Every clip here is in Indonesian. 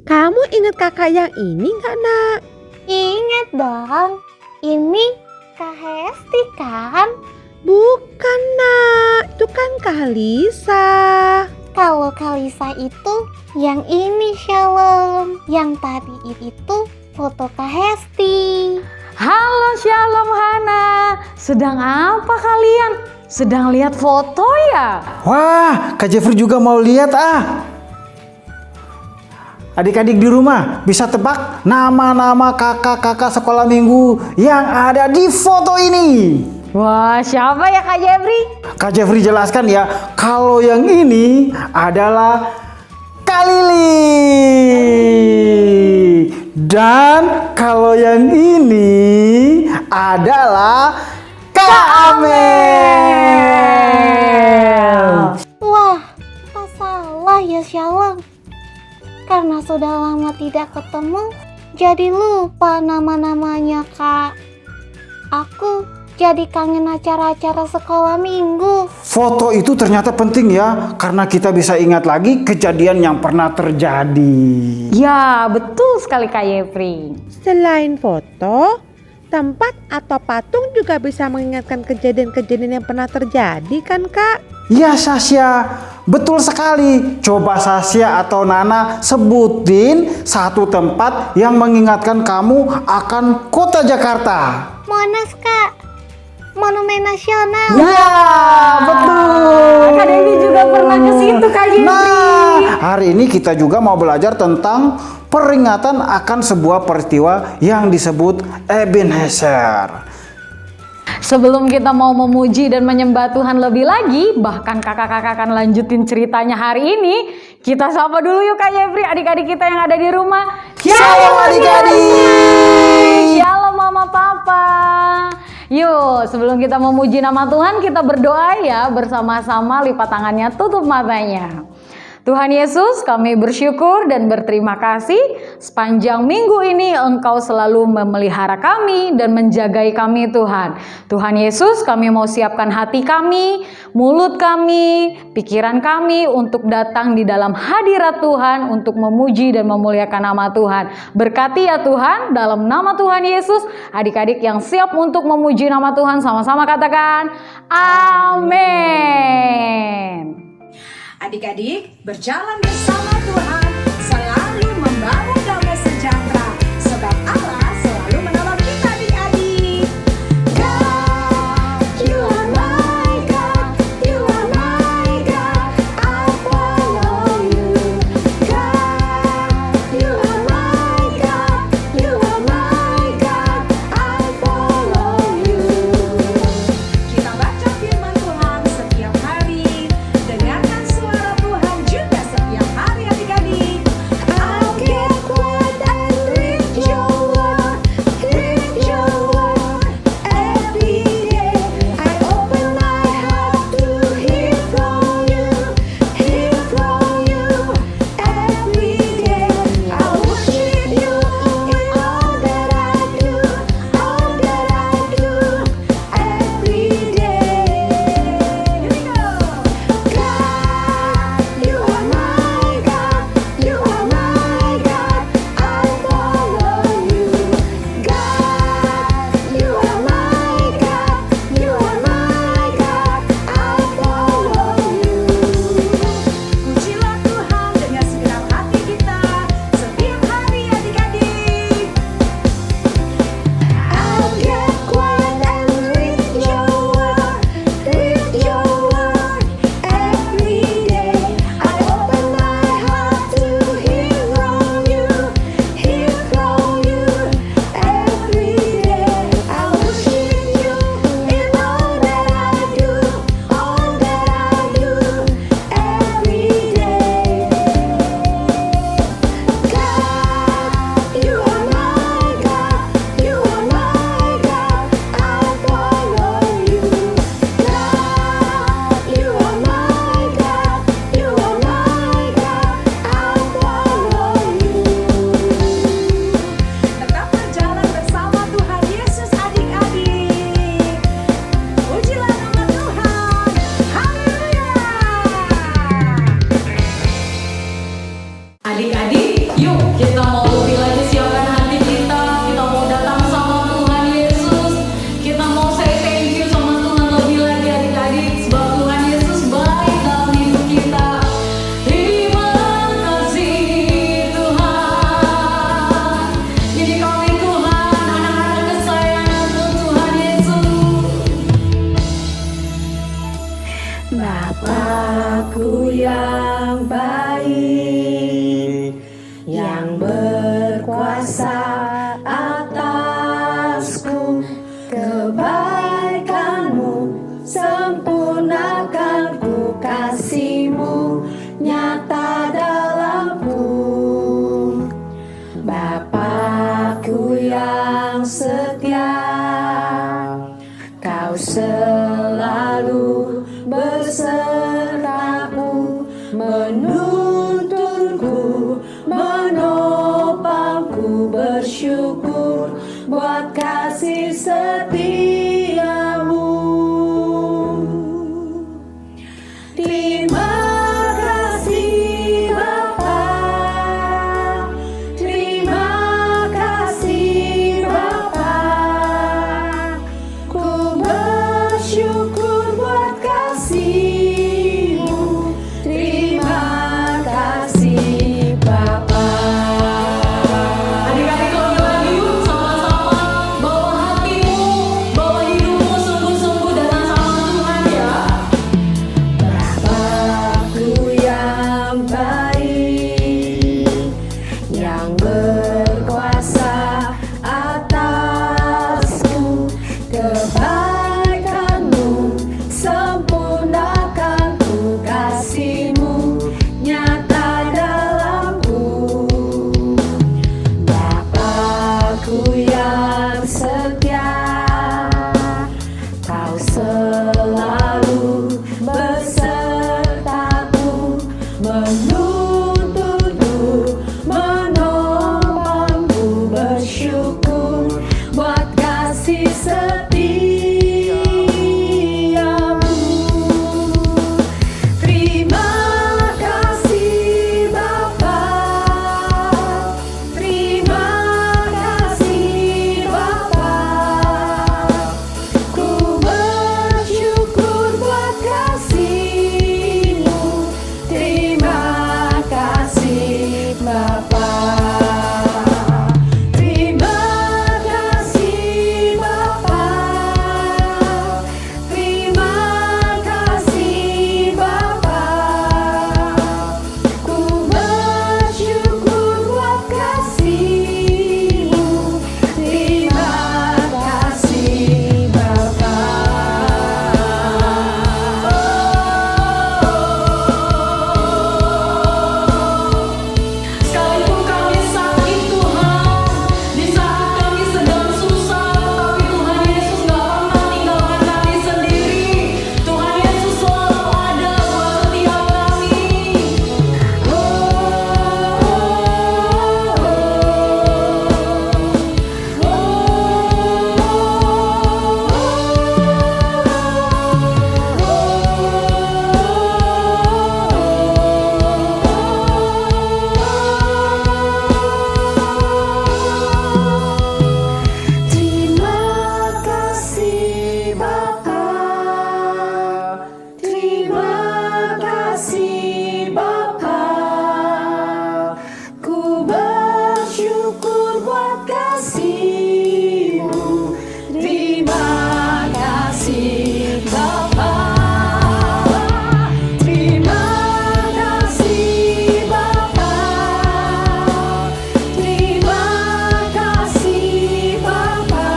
Kamu ingat kakak yang ini nggak, Nak? Ingat dong, ini Kak Hesti kan? Bukan, Nak. Itu kan Kak Lisa. Kalau Kak Lisa itu yang ini Shalom. Yang tadi itu foto Kak Hesti. Halo Shalom Hana, sedang apa kalian? Sedang lihat foto ya? Wah, Kak Jeffrey juga mau lihat ah. Adik-adik di rumah bisa tebak nama-nama kakak-kakak sekolah minggu yang ada di foto ini. Wah, siapa ya Kak Jeffrey? Kak Jeffrey jelaskan ya, kalau yang ini adalah Kak Lili. Dan kalau yang ini adalah Kak Amel. Wah, tak salah ya Shalom. Karena sudah lama tidak ketemu, jadi lupa nama-namanya Kak. Aku jadi kangen acara-acara sekolah minggu. Foto itu ternyata penting ya, karena kita bisa ingat lagi kejadian yang pernah terjadi. Ya, betul sekali Kak Jeffrey. Selain foto, tempat atau patung juga bisa mengingatkan kejadian-kejadian yang pernah terjadi kan, Kak? Ya Sasya, betul sekali. Coba Sasya atau Nana sebutin satu tempat yang mengingatkan kamu akan kota Jakarta. Monas Kak, Monumen Nasional. Ya, betul. Kak Dewi juga pernah ke situ Kak Jeffrey. Nah, hari ini kita juga mau belajar tentang peringatan akan sebuah peristiwa yang disebut Ebenezer. Sebelum kita mau memuji dan menyembah Tuhan lebih lagi, bahkan kakak-kakak akan lanjutin ceritanya hari ini, kita sapa dulu yuk Kak Jeffrey, adik-adik kita yang ada di rumah. Shalom adik-adik. Shalom Mama Papa. Yuk, sebelum kita memuji nama Tuhan, kita berdoa ya bersama-sama, lipat tangannya, tutup matanya. Tuhan Yesus, kami bersyukur dan berterima kasih sepanjang minggu ini Engkau selalu memelihara kami dan menjagai kami Tuhan. Tuhan Yesus, kami mau siapkan hati kami, mulut kami, pikiran kami untuk datang di dalam hadirat Tuhan untuk memuji dan memuliakan nama Tuhan. Berkati ya Tuhan, dalam nama Tuhan Yesus, adik-adik yang siap untuk memuji nama Tuhan sama-sama katakan amin. Adik-adik, berjalan bersama Tuhan selalu membangun damai sejahtera, sebab Allah selalu menolong kita adik-adik. God, you are my God, you are my God, I follow you. God, you are my God, you are my God, I follow you. Kita baca firman Tuhan setiap hari, dengarkan suara Tuhan juga setiap hari adik-adik. menuntunku, menopangku, bersyukur buat kasih setiamu. Terima kasih Bapa, terima kasih Bapa, ku bersyukur buat kasih-Mu. Terima kasih Bapa. Adik-adik ulangi lagi yuk sama-sama, bawa hatimu, bawa hidupmu sungguh-sungguh datang sama Tuhan ya. Bapakku yang baik, yang berkuasa atasku, kebaikan-Mu sempurnakan ku, kasih-Mu nyata dalamku. Bapakku yang setia, Kau selalu besertaku, menuntunku, menopangku, bersyukur buat kasih setiamu. Terima kasih Bapa, terima kasih Bapa, ku bersyukur buat kasih-Mu. Terima kasih Bapa, terima kasih Bapa, terima kasih Bapa, ku bersyukur buat kasih-Mu. Terima kasih Bapa. Sekalipun kami sakit Tuhan, di saat kami sedang susah, tapi Tuhan Yesus gak pernah tinggalkan kami sendiri. Tuhan Yesus selalu ada buat setiap kami. Terima kasih Bapa, terima kasih Bapa, ku bersyukur buat kasih-Mu. Terima kasih Bapa, terima kasih Bapa, terima kasih Bapa,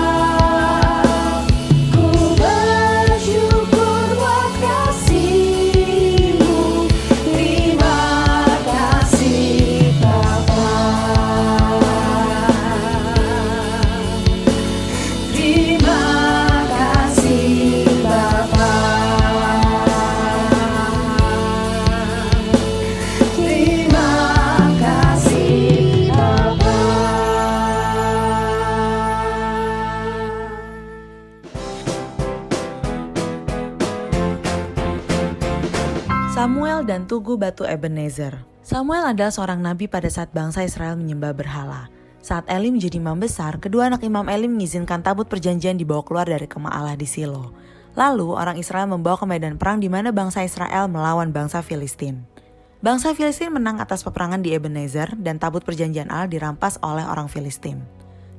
ku bersyukur buat kasih-Mu. Terima kasih Bapa, terima kasih Bapa, terima kasih Bapa. Samuel dan Tugu Batu Ebenezer. Samuel adalah seorang nabi pada saat bangsa Israel menyembah berhala. Saat Eli menjadi imam besar, kedua anak imam Eli mengizinkan tabut perjanjian dibawa keluar dari kemah Allah di Silo. Lalu orang Israel membawa ke medan perang di mana bangsa Israel melawan bangsa Filistin. Bangsa Filistin menang atas peperangan di Ebenezer dan tabut perjanjian Allah dirampas oleh orang Filistin.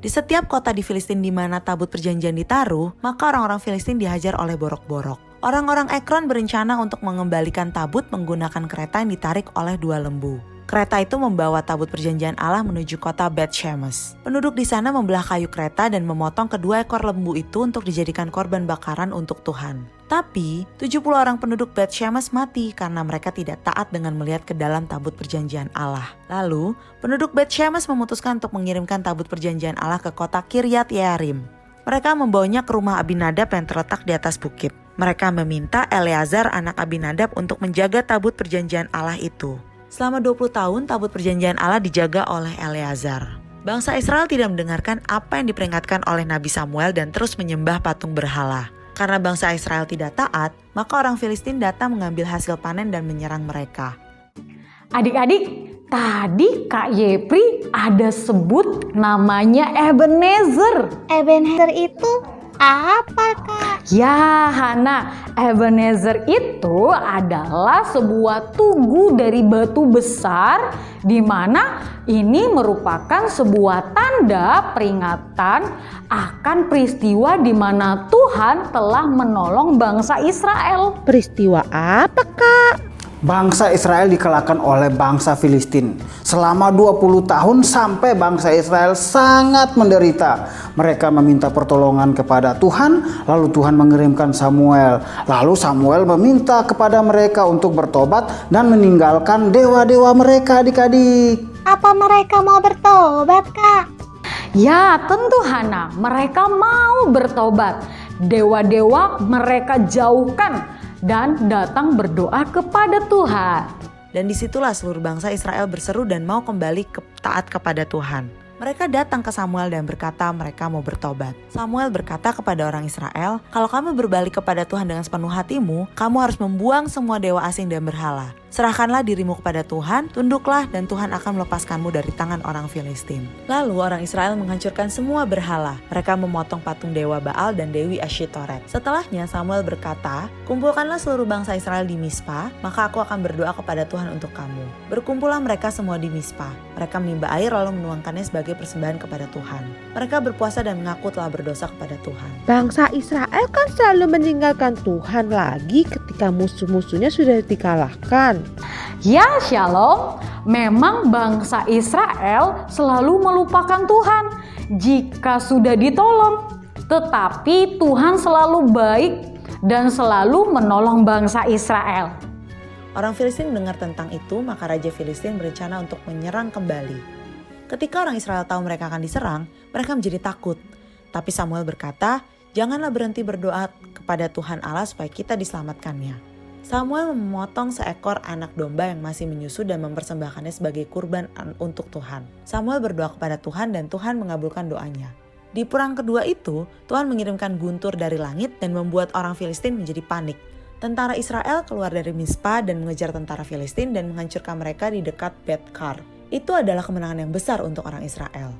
Di setiap kota di Filistin di mana tabut perjanjian ditaruh, maka orang-orang Filistin dihajar oleh borok-borok. Orang-orang Ekron berencana untuk mengembalikan tabut menggunakan kereta yang ditarik oleh dua lembu. Kereta itu membawa tabut perjanjian Allah menuju kota Bet-Shemesh. Penduduk di sana membelah kayu kereta dan memotong kedua ekor lembu itu untuk dijadikan korban bakaran untuk Tuhan. Tapi, 70 orang penduduk Bet-Shemesh mati karena mereka tidak taat dengan melihat ke dalam tabut perjanjian Allah. Lalu, penduduk Bet-Shemesh memutuskan untuk mengirimkan tabut perjanjian Allah ke kota Kiryat Yearim. Mereka membawanya ke rumah Abinadab yang terletak di atas bukit. Mereka meminta Eleazar anak Abinadab untuk menjaga tabut perjanjian Allah itu. Selama 20 tahun tabut perjanjian Allah dijaga oleh Eleazar. Bangsa Israel tidak mendengarkan apa yang diperingatkan oleh Nabi Samuel dan terus menyembah patung berhala. Karena bangsa Israel tidak taat, maka orang Filistin datang mengambil hasil panen dan menyerang mereka. Adik-adik, tadi Kak Yepri ada sebut namanya Ebenezer. Ebenezer itu apa, Kak? Ya, Hana, Ebenezer itu adalah sebuah tugu dari batu besar di mana ini merupakan sebuah tanda peringatan akan peristiwa di mana Tuhan telah menolong bangsa Israel. Peristiwa apa, Kak? Bangsa Israel dikalahkan oleh bangsa Filistin. Selama 20 tahun sampai bangsa Israel sangat menderita. Mereka meminta pertolongan kepada Tuhan, lalu Tuhan mengirimkan Samuel. Lalu Samuel meminta kepada mereka untuk bertobat dan meninggalkan dewa-dewa mereka, adik-adik. Apa mereka mau bertobat, Kak? Ya, tentu Hana, mereka mau bertobat. Dewa-dewa mereka jauhkan dan datang berdoa kepada Tuhan. Dan disitulah seluruh bangsa Israel berseru dan mau kembali taat kepada Tuhan. Mereka datang ke Samuel dan berkata mereka mau bertobat. Samuel berkata kepada orang Israel, kalau kamu berbalik kepada Tuhan dengan sepenuh hatimu, kamu harus membuang semua dewa asing dan berhala. Serahkanlah dirimu kepada Tuhan, tunduklah dan Tuhan akan melepaskanmu dari tangan orang Filistin. Lalu orang Israel menghancurkan semua berhala. Mereka memotong patung dewa Baal dan Dewi Asyitoret. Setelahnya Samuel berkata, kumpulkanlah seluruh bangsa Israel di Mispa, maka aku akan berdoa kepada Tuhan untuk kamu. Berkumpullah mereka semua di Mispa. Mereka menimba air lalu menuangkannya sebagai persembahan kepada Tuhan. Mereka berpuasa dan mengaku telah berdosa kepada Tuhan. Bangsa Israel kan selalu meninggalkan Tuhan lagi ketika musuh-musuhnya sudah dikalahkan. Ya, Shalom, memang bangsa Israel selalu melupakan Tuhan jika sudah ditolong. Tetapi Tuhan selalu baik dan selalu menolong bangsa Israel. Orang Filistin mendengar tentang itu, maka Raja Filistin berencana untuk menyerang kembali. Ketika orang Israel tahu mereka akan diserang, mereka menjadi takut. Tapi Samuel berkata, janganlah berhenti berdoa kepada Tuhan Allah supaya kita diselamatkannya. Samuel memotong seekor anak domba yang masih menyusu dan mempersembahkannya sebagai kurban untuk Tuhan. Samuel berdoa kepada Tuhan dan Tuhan mengabulkan doanya. Di perang kedua itu, Tuhan mengirimkan guntur dari langit dan membuat orang Filistin menjadi panik. Tentara Israel keluar dari Mispa dan mengejar tentara Filistin dan menghancurkan mereka di dekat Bet-Kar. Itu adalah kemenangan yang besar untuk orang Israel.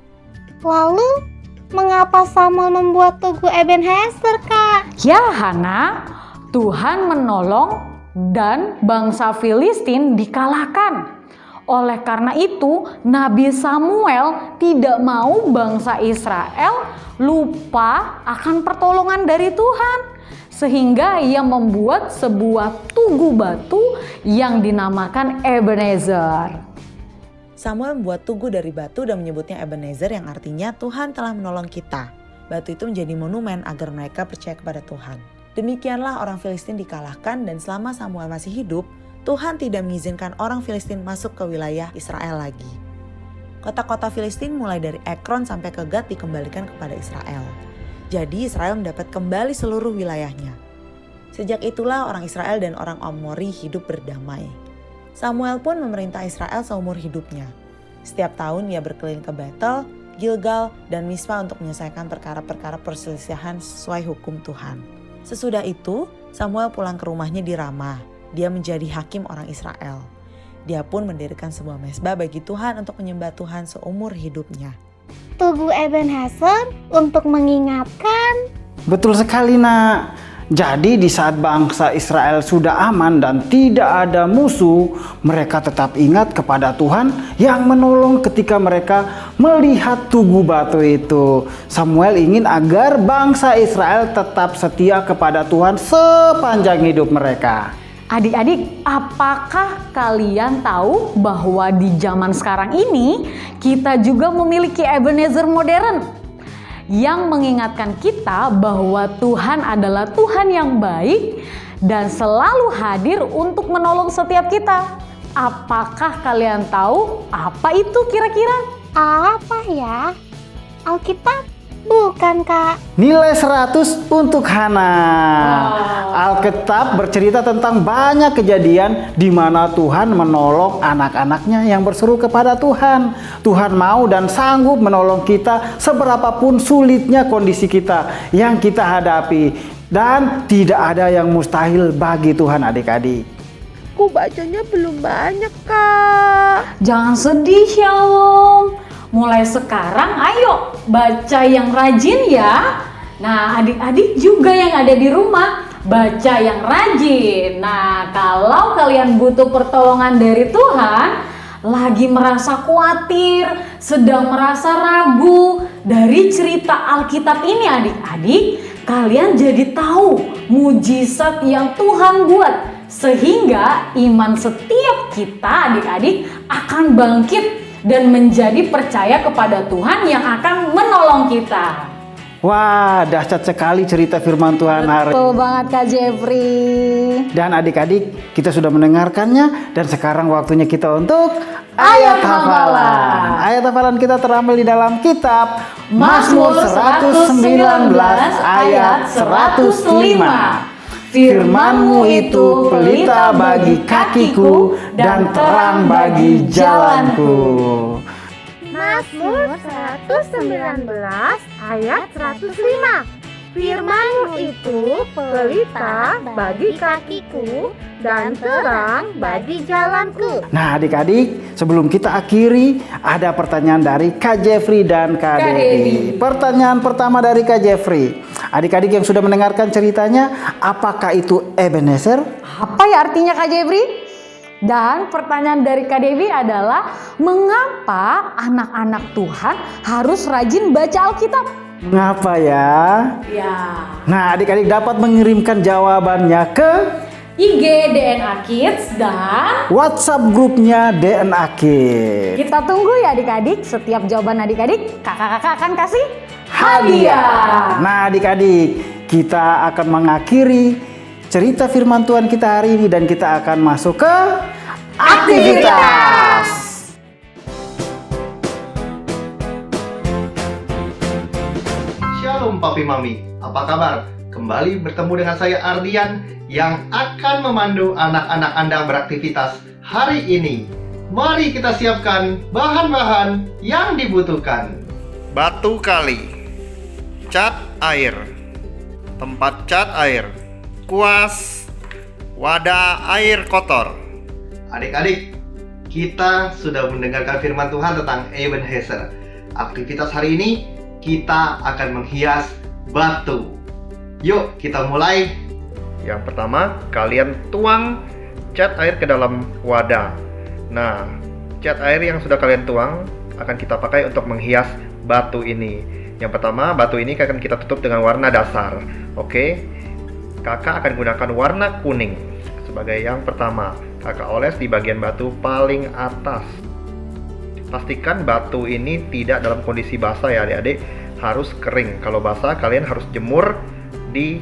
Lalu, mengapa Samuel membuat tugu Ebenezer, Kak? Ya, Hana, Tuhan menolong dan bangsa Filistin dikalahkan. Oleh karena itu, Nabi Samuel tidak mau bangsa Israel lupa akan pertolongan dari Tuhan. Sehingga ia membuat sebuah tugu batu yang dinamakan Ebenezer. Samuel membuat tugu dari batu dan menyebutnya Ebenezer yang artinya Tuhan telah menolong kita. Batu itu menjadi monumen agar mereka percaya kepada Tuhan. Demikianlah orang Filistin dikalahkan dan selama Samuel masih hidup, Tuhan tidak mengizinkan orang Filistin masuk ke wilayah Israel lagi. Kota-kota Filistin mulai dari Ekron sampai ke Gat dikembalikan kepada Israel. Jadi Israel mendapat kembali seluruh wilayahnya. Sejak itulah orang Israel dan orang Amori hidup berdamai. Samuel pun memerintah Israel seumur hidupnya. Setiap tahun ia berkeliling ke Betel, Gilgal, dan Mispa untuk menyelesaikan perkara-perkara perselisihan sesuai hukum Tuhan. Sesudah itu, Samuel pulang ke rumahnya di Ramah. Dia menjadi hakim orang Israel. Dia pun mendirikan sebuah mezbah bagi Tuhan untuk menyembah Tuhan seumur hidupnya. Tugu Ebenezer untuk mengingatkan. Betul sekali, Nak. Jadi di saat bangsa Israel sudah aman dan tidak ada musuh, mereka tetap ingat kepada Tuhan yang menolong ketika mereka melihat tugu batu itu. Samuel ingin agar bangsa Israel tetap setia kepada Tuhan sepanjang hidup mereka. Adik-adik, apakah kalian tahu bahwa di zaman sekarang ini kita juga memiliki Ebenezer modern yang mengingatkan kita bahwa Tuhan adalah Tuhan yang baik dan selalu hadir untuk menolong setiap kita. Apakah kalian tahu apa itu kira-kira? Apa ya? Alkitab? Bukan, Kak. Nilai 100 untuk Hana. Alkitab bercerita tentang banyak kejadian di mana Tuhan menolong anak-anaknya yang berseru kepada Tuhan. Tuhan mau dan sanggup menolong kita seberapapun sulitnya kondisi kita yang kita hadapi. Dan tidak ada yang mustahil bagi Tuhan, adik-adik. Aku bacanya belum banyak, Kak. Jangan sedih, Shalom. Mulai sekarang ayo baca yang rajin ya. Nah, adik-adik juga yang ada di rumah, baca yang rajin. Nah, kalau kalian butuh pertolongan dari Tuhan, lagi merasa khawatir, sedang merasa ragu, dari cerita Alkitab ini adik-adik, kalian jadi tahu mujizat yang Tuhan buat. Sehingga iman setiap kita adik-adik akan bangkit dan menjadi percaya kepada Tuhan yang akan menolong kita. Wah, dahsyat sekali cerita firman Tuhan hari ini. Betul banget Kak Jeffrey. Dan adik-adik, kita sudah mendengarkannya dan sekarang waktunya kita untuk ayat hafalan. Ayat hafalan kita terambil di dalam kitab Mazmur 119 ayat 105. Firman-Mu itu pelita bagi kakiku dan terang bagi jalanku. Mazmur 119 ayat 105. Firman-Mu itu pelita bagi kakiku dan terang bagi jalanku. Nah adik-adik, sebelum kita akhiri, ada pertanyaan dari Kak Jeffrey dan Kak Devi. Pertanyaan pertama dari Kak Jeffrey. Adik-adik yang sudah mendengarkan ceritanya, apakah itu Ebenezer? Apa ya artinya Kak Jeffrey? Dan pertanyaan dari Kak Devi adalah, mengapa anak-anak Tuhan harus rajin baca Alkitab? Mengapa ya? Ya. Nah adik-adik dapat mengirimkan jawabannya ke IG DNA Kids dan WhatsApp grupnya DNA Kids. kita tunggu ya adik-adik. Setiap jawaban adik-adik, kakak-kakak akan kasih hadiah. Nah adik-adik, kita akan mengakhiri cerita firman Tuhan kita hari ini dan kita akan masuk ke aktivitas. Shalom Papi Mami, apa kabar? Kembali bertemu dengan saya Ardian yang akan memandu anak-anak Anda beraktivitas hari ini. Mari kita siapkan bahan-bahan yang dibutuhkan. Batu kali, cat air, tempat cat air, kuas, wadah air kotor. Adik-adik, kita sudah mendengarkan firman Tuhan tentang Ebenezer. Aktivitas hari ini kita akan menghias batu. Yuk kita mulai. Yang pertama, kalian tuang cat air ke dalam wadah. Nah, cat air yang sudah kalian tuang akan kita pakai untuk menghias batu ini. Yang pertama, batu ini akan kita tutup dengan warna dasar. Oke, kakak akan gunakan warna kuning sebagai yang pertama. Kakak oles di bagian batu paling atas. Pastikan batu ini tidak dalam kondisi basah ya adik-adik, harus kering. Kalau basah kalian harus jemur di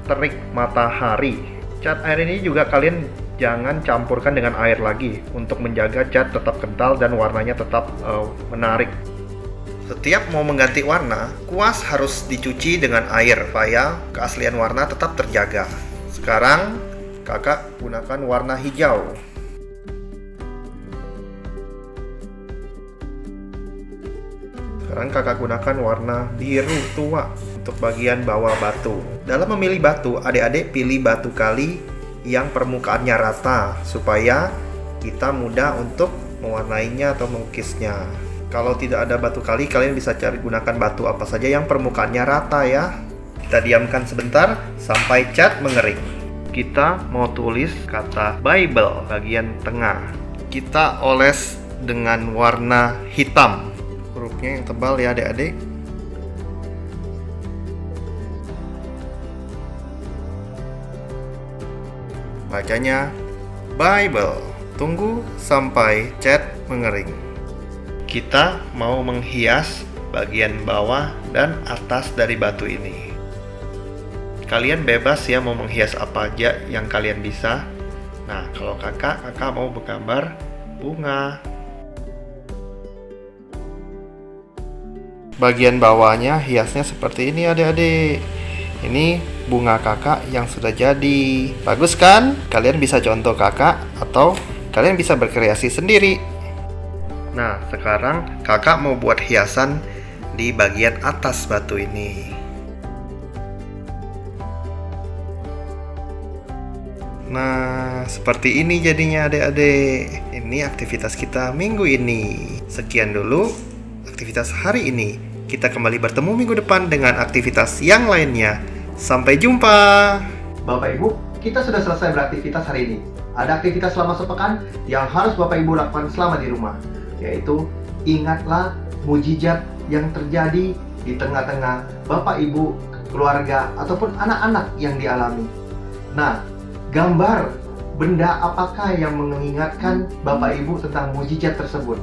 terik matahari. Cat air ini juga kalian jangan campurkan dengan air lagi untuk menjaga cat tetap kental dan warnanya tetap menarik. Setiap mau mengganti warna, kuas harus dicuci dengan air supaya keaslian warna tetap terjaga. Sekarang kakak gunakan warna hijau. Sekarang kakak gunakan warna biru tua untuk bagian bawah batu. Dalam memilih batu, adik-adik pilih batu kali yang permukaannya rata supaya kita mudah untuk mewarnainya atau melukisnya. Kalau tidak ada batu kali, kalian bisa cari gunakan batu apa saja yang permukaannya rata ya. Kita diamkan sebentar sampai cat mengering. Kita mau tulis kata Bible bagian tengah. Kita oles dengan warna hitam. Hurufnya yang tebal ya adik-adik. Bacanya Bible. Tunggu sampai cat mengering. Kita mau menghias bagian bawah dan atas dari batu ini. Kalian bebas ya mau menghias apa aja yang kalian bisa. Nah, kalau kakak mau bergambar bunga. bagian bawahnya hiasnya seperti ini adik-adik. Ini bunga kakak yang sudah jadi. Bagus kan? Kalian bisa contoh kakak atau kalian bisa berkreasi sendiri. Nah, sekarang kakak mau buat hiasan di bagian atas batu ini. Nah, seperti ini jadinya adik-adik. Ini aktivitas kita minggu ini. Sekian dulu aktivitas hari ini. Kita kembali bertemu minggu depan dengan aktivitas yang lainnya. Sampai jumpa. Bapak Ibu, kita sudah selesai beraktivitas hari ini. Ada aktivitas selama sepekan yang harus Bapak Ibu lakukan selama di rumah, yaitu ingatlah mujizat yang terjadi di tengah-tengah Bapak Ibu, keluarga, ataupun anak-anak yang dialami. Nah, gambar benda apakah yang mengingatkan Bapak Ibu tentang mujizat tersebut,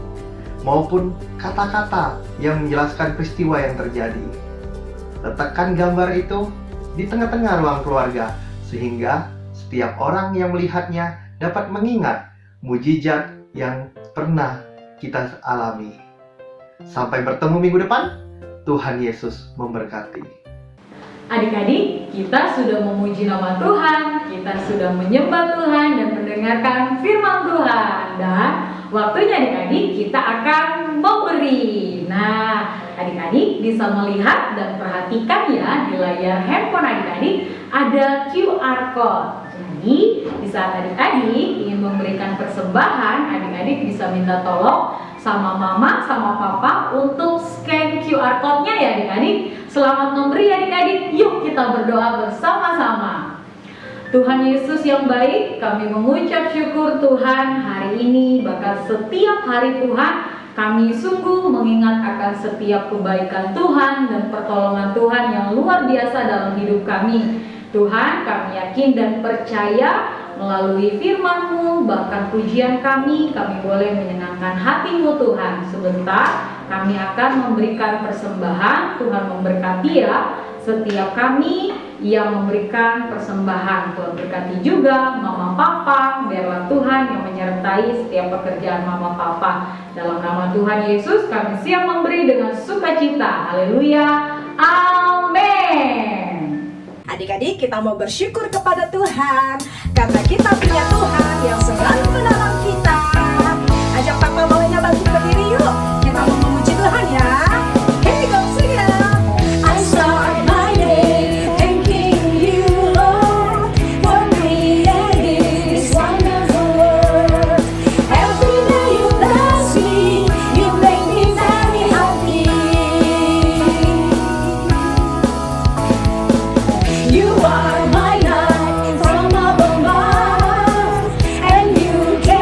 maupun kata-kata yang menjelaskan peristiwa yang terjadi. Letakkan gambar itu di tengah-tengah ruang keluarga, sehingga setiap orang yang melihatnya dapat mengingat mujizat yang pernah kita alami. Sampai bertemu minggu depan. Tuhan Yesus memberkati. Adik-adik, kita sudah memuji nama Tuhan, kita sudah menyembah Tuhan dan mendengarkan firman Tuhan. Dan waktunya adik-adik kita akan memberi. Nah, adik-adik bisa melihat dan perhatikan ya di layar handphone adik-adik ada QR code. Jadi, di saat adik-adik ingin memberikan persembahan, adik-adik bisa minta tolong sama mama, sama papa untuk scan QR code-nya ya adik-adik. Selamat memberi adik-adik, yuk kita berdoa bersama-sama. Tuhan Yesus yang baik, kami mengucap syukur Tuhan hari ini, bahkan setiap hari Tuhan, kami sungguh mengingat akan setiap kebaikan Tuhan dan pertolongan Tuhan yang luar biasa dalam hidup kami. Tuhan, kami yakin dan percaya melalui firman-Mu, bahkan pujian kami boleh menyenangkan hati-Mu Tuhan. Sebentar, kami akan memberikan persembahan. Tuhan memberkati ya setiap kami yang memberikan persembahan. Tuhan berkati juga mama papa, biarlah Tuhan yang menyertai setiap pekerjaan mama papa. Dalam nama Tuhan Yesus, kami siap memberi dengan sukacita. Haleluya, amin. Adik-adik, kita mau bersyukur kepada Tuhan karena kita punya Tuhan yang selalu menolong kita. Ajak papa mamanya bangkit berdiri yuk. Kita mau memuji Tuhan ya. Here we go, sing it. I start my day thanking you, Lord, for creating this wonderful world. Every day you bless me, you make me very happy. You are my light from up above, and you can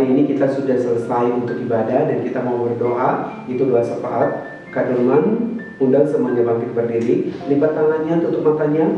hari ini kita sudah selesai untuk ibadah dan kita mau berdoa. Itu doa syafaat. Kak Delman, undang semuanya bangkit berdiri, lipat tangannya, tutup matanya.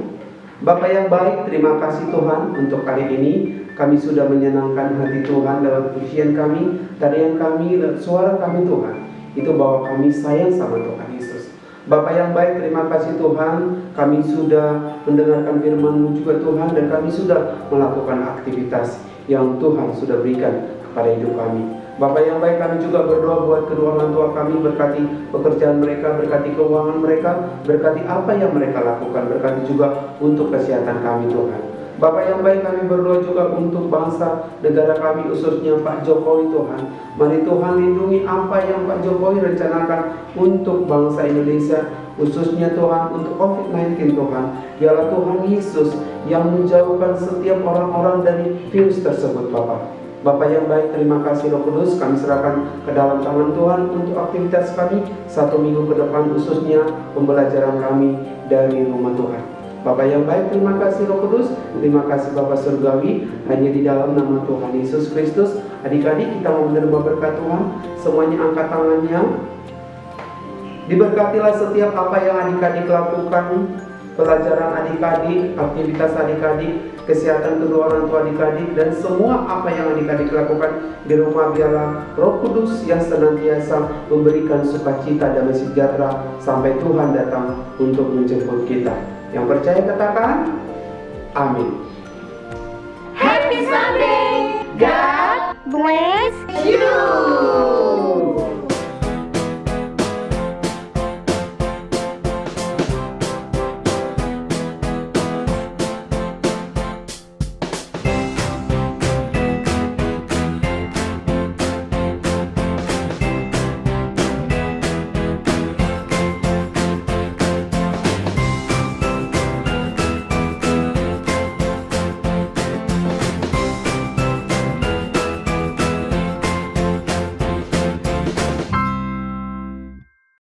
Bapak yang baik, terima kasih Tuhan untuk hari ini. Kami sudah menyenangkan hati Tuhan lewat pujian kami, tarian kami, suara kami Tuhan. Itu bahwa kami sayang sama Tuhan Yesus. Bapak yang baik, terima kasih Tuhan. Kami sudah mendengarkan firman-Mu juga Tuhan, dan kami sudah melakukan aktivitas yang Tuhan sudah berikan kepada hidup kami. Bapak yang baik, kami juga berdoa buat kedua orang tua kami, berkati pekerjaan mereka, berkati keuangan mereka, berkati apa yang mereka lakukan, berkati juga untuk kesehatan kami Tuhan. Bapak yang baik, kami berdoa juga untuk bangsa negara kami, khususnya Pak Jokowi Tuhan. Mari Tuhan lindungi apa yang Pak Jokowi rencanakan untuk bangsa Indonesia, khususnya Tuhan untuk COVID-19 Tuhan. Biarlah Tuhan Yesus yang menjauhkan setiap orang-orang dari virus tersebut Bapak. Bapak yang baik, terima kasih Roh Kudus, kami serahkan ke dalam tangan Tuhan untuk aktivitas kami 1 minggu ke depan, khususnya pembelajaran kami dari rumah Tuhan. Bapak yang baik, terima kasih Roh Kudus, terima kasih Bapak Surgawi, hanya di dalam nama Tuhan Yesus Kristus. Adik-adik, kita mau menerima berkat Tuhan, semuanya angkat tangannya. Diberkatilah setiap apa yang adik-adik lakukan, pelajaran adik-adik, aktivitas adik-adik, kesehatan kedua orang tua adik-adik, dan semua apa yang adik-adik lakukan di rumah. Biarlah Roh Kudus yang senantiasa memberikan sukacita dan sejahtera sampai Tuhan datang untuk menjemput kita. Yang percaya katakan amin. Happy Sunday. God bless you.